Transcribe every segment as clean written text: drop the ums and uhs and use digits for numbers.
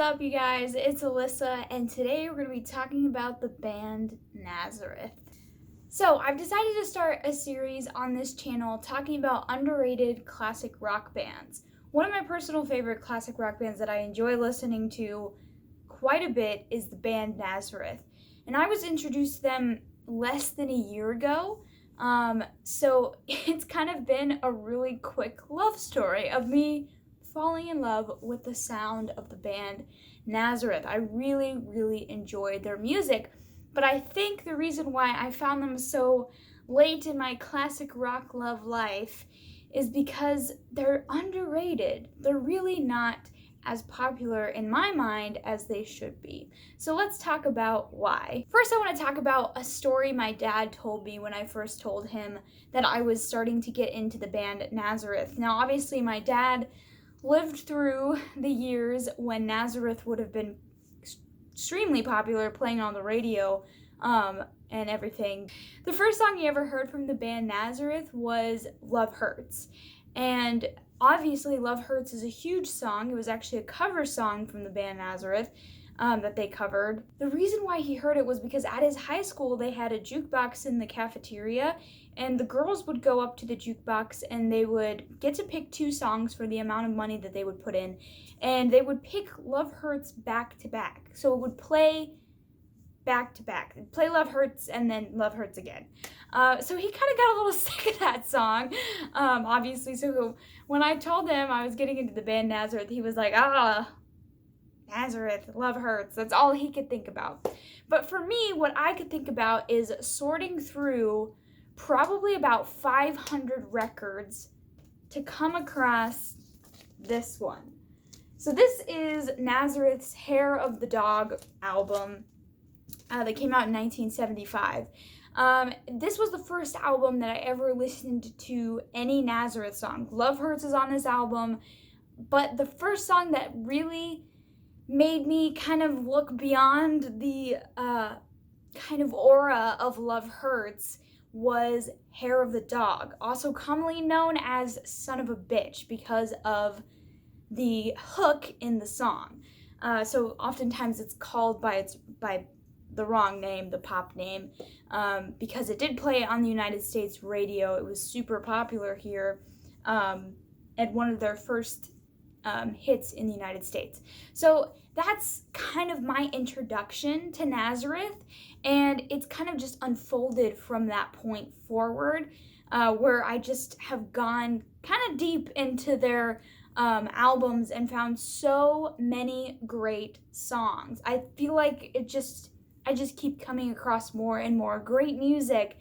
up, you guys? It's Alyssa, and today we're going to be talking about the band Nazareth. So, I've decided to start a series on this channel talking about underrated classic rock bands. One of my personal favorite classic rock bands that I enjoy listening to quite a bit is the band Nazareth. And I was introduced to them less than a year ago. So it's kind of been a really quick love story of me falling in love with the sound of the band Nazareth. I really enjoyed their music, but I think the reason why I found them so late in my classic rock love life is because they're underrated. They're really not as popular in my mind as they should be. So let's talk about why. First, I want to talk about a story my dad told me when I first told him that I was starting to get into the band Nazareth. Now, obviously, my dad lived through the years when Nazareth would have been extremely popular, playing on the radio and everything. The first song he ever heard from the band Nazareth was Love Hurts. And obviously Love Hurts is a huge song. It was actually a cover song from the band Nazareth that they covered. The reason why he heard it was because at his high school they had a jukebox in the cafeteria, and the girls would go up to the jukebox and they would get to pick two songs for the amount of money that they would put in, and they would pick Love Hurts back to back. So it would play back to back. It'd play Love Hurts and then Love Hurts again. So he kind of got a little sick of that song, obviously. So when I told him I was getting into the band Nazareth, he was like, Nazareth, Love Hurts. That's all he could think about. But for me, what I could think about is sorting through probably about 500 records to come across this one. So this is Nazareth's Hair of the Dog album that came out in 1975. This was the first album that I ever listened to any Nazareth song. Love Hurts is on this album, but the first song that really made me kind of look beyond the kind of aura of Love Hurts was Hair of the Dog, also commonly known as Son of a Bitch because of the hook in the song. So oftentimes it's called by the wrong name, the pop name, because it did play on the United States radio. It was super popular here, at one of their first hits in the United States. So that's kind of my introduction to Nazareth, and it's kind of just unfolded from that point forward, where I just have gone kind of deep into their albums and found so many great songs. I feel like I just keep coming across more and more great music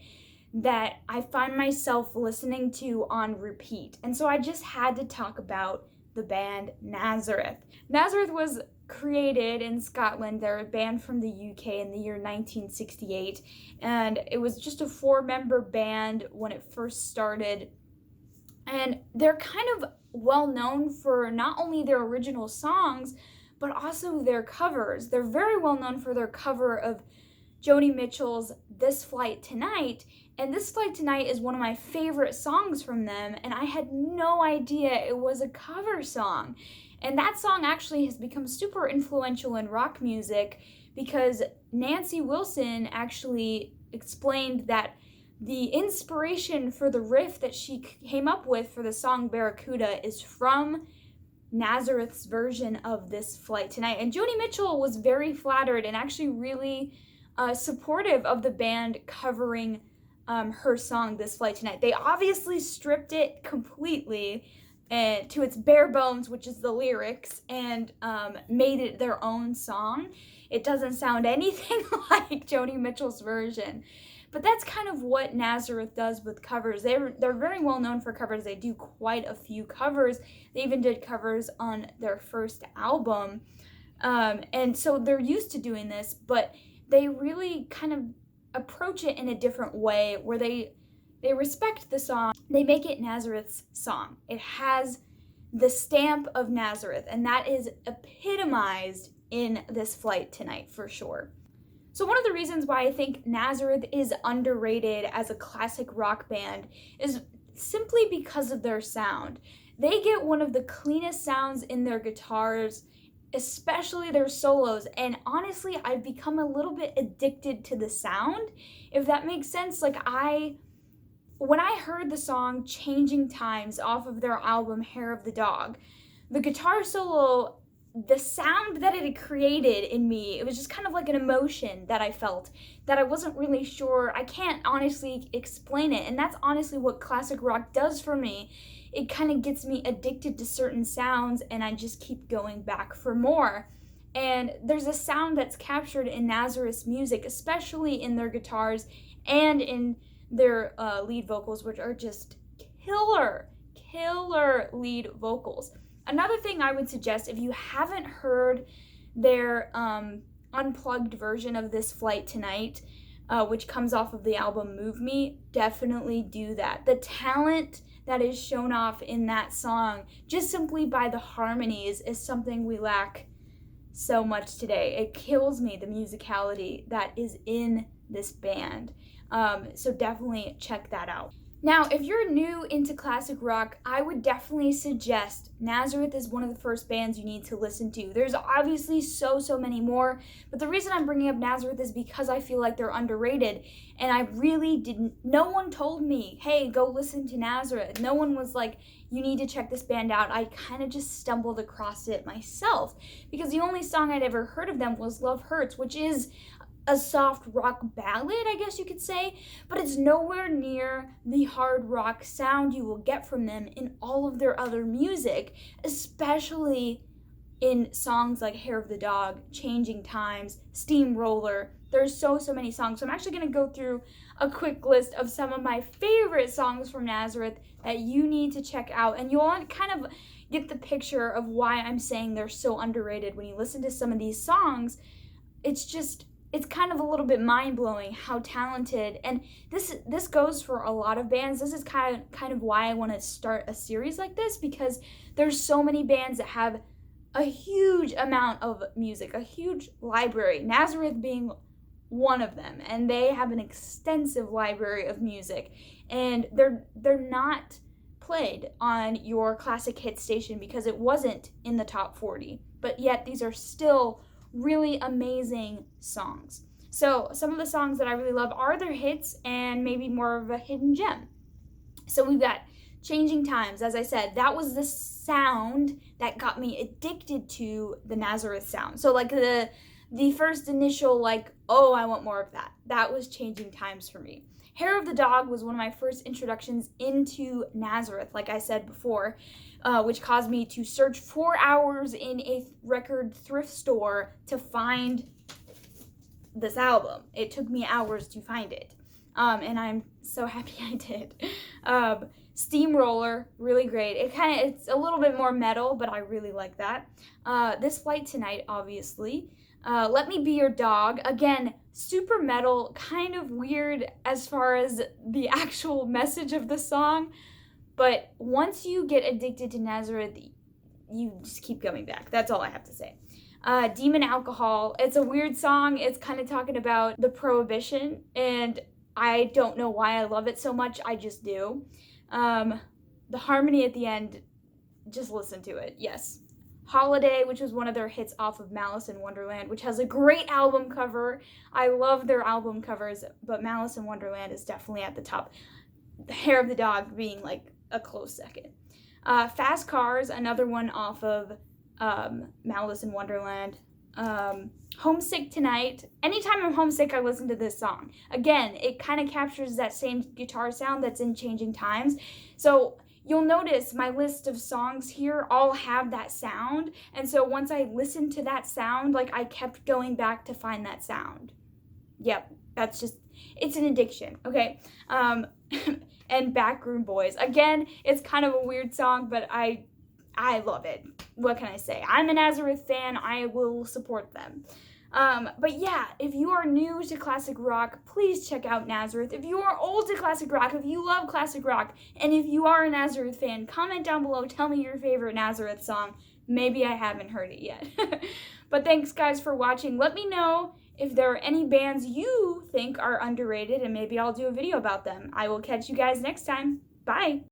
that I find myself listening to on repeat. And so I just had to talk about the band Nazareth. Nazareth was created in Scotland. They're a band from the UK in the year 1968, and it was just a 4-member band when it first started. And they're kind of well known for not only their original songs, but also their covers. They're very well known for their cover of Joni Mitchell's This Flight Tonight, and This Flight Tonight is one of my favorite songs from them, and I had no idea it was a cover song. And that song actually has become super influential in rock music because Nancy Wilson actually explained that the inspiration for the riff that she came up with for the song Barracuda is from Nazareth's version of This Flight Tonight. And Joni Mitchell was very flattered and actually really supportive of the band covering her song This Flight Tonight. They obviously stripped it completely to its bare bones, which is the lyrics, and made it their own song. It doesn't sound anything like Joni Mitchell's version. But that's kind of what Nazareth does with covers. They're very well known for covers. They do quite a few covers. They even did covers on their first album. And so they're used to doing this, but they really kind of approach it in a different way where they respect the song. They make it Nazareth's song. It has the stamp of Nazareth, and that is epitomized in This Flight Tonight for sure. So one of the reasons why I think Nazareth is underrated as a classic rock band is simply because of their sound. They get one of the cleanest sounds in their guitars especially their solos. And honestly, I've become a little bit addicted to the sound, if that makes sense. Like, when I heard the song Changin Times off of their album Hair of the Dog, the guitar solo, the sound that it had created in me, it was just kind of like an emotion that I felt that I wasn't really sure. I can't honestly explain it. And that's honestly what classic rock does for me. It kind of gets me addicted to certain sounds, and I just keep going back for more. And there's a sound that's captured in Nazareth's music, especially in their guitars and in their lead vocals, which are just killer lead vocals. Another thing I would suggest, if you haven't heard their unplugged version of This Flight Tonight, which comes off of the album Move Me, definitely do that. The talent that is shown off in that song, just simply by the harmonies, is something we lack so much today. It kills me, the musicality that is in this band. So definitely check that out. Now, if you're new into classic rock, I would definitely suggest Nazareth is one of the first bands you need to listen to. There's obviously so many more, but the reason I'm bringing up Nazareth is because I feel like they're underrated, and I really didn't, no one told me, hey, go listen to Nazareth. No one was like, you need to check this band out. I kind of just stumbled across it myself, because the only song I'd ever heard of them was Love Hurts, which is a soft rock ballad, I guess you could say, but it's nowhere near the hard rock sound you will get from them in all of their other music, especially in songs like Hair of the Dog, Changin Times, Steamroller. There's so many songs. So I'm actually going to go through a quick list of some of my favorite songs from Nazareth that you need to check out, and you'll kind of get the picture of why I'm saying they're so underrated. When you listen to some of these songs, it's kind of a little bit mind-blowing how talented, and this goes for a lot of bands. This is kind of why I want to start a series like this, because there's so many bands that have a huge amount of music, a huge library, Nazareth being one of them, and they have an extensive library of music, and they're not played on your classic hit station because it wasn't in the top 40, but yet these are still really amazing songs. So some of the songs that I really love are their hits and maybe more of a hidden gem. So we've got Changin Times. As I said, that was the sound that got me addicted to the Nazareth sound. So like the first initial like, oh, I want more of that. That was Changin Times for me. Hair of the Dog was one of my first introductions into Nazareth, like I said before, which caused me to search 4 hours in a record thrift store to find this album. It took me hours to find it, and I'm so happy I did. Steamroller, really great. It's a little bit more metal, but I really like that. This Flight Tonight, obviously. Let Me Be Your Dog, again, super metal, kind of weird as far as the actual message of the song, but once you get addicted to Nazareth, you just keep coming back. That's all I have to say. Demon Alcohol, it's a weird song. It's kind of talking about the prohibition, and I don't know why I love it so much. I just do. The harmony at the end, just listen to it. Yes. Holiday, which was one of their hits off of Malice in Wonderland, which has a great album cover. I love their album covers, but Malice in Wonderland is definitely at the top. The Hair of the Dog being like a close second. Fast Cars, another one off of Malice in Wonderland. Homesick Tonight. Anytime I'm homesick, I listen to this song. Again, it kind of captures that same guitar sound that's in Changin Times. So you'll notice my list of songs here all have that sound, and so once I listened to that sound, like I kept going back to find that sound. Yep, it's an addiction, okay? And Backroom Boys. Again, it's kind of a weird song, but I love it. What can I say? I'm a Nazareth fan. I will support them. But yeah, if you are new to classic rock, please check out Nazareth. If you are old to classic rock, if you love classic rock, and if you are a Nazareth fan, comment down below, tell me your favorite Nazareth song. Maybe I haven't heard it yet. But thanks guys for watching. Let me know if there are any bands you think are underrated, and maybe I'll do a video about them. I will catch you guys next time. Bye!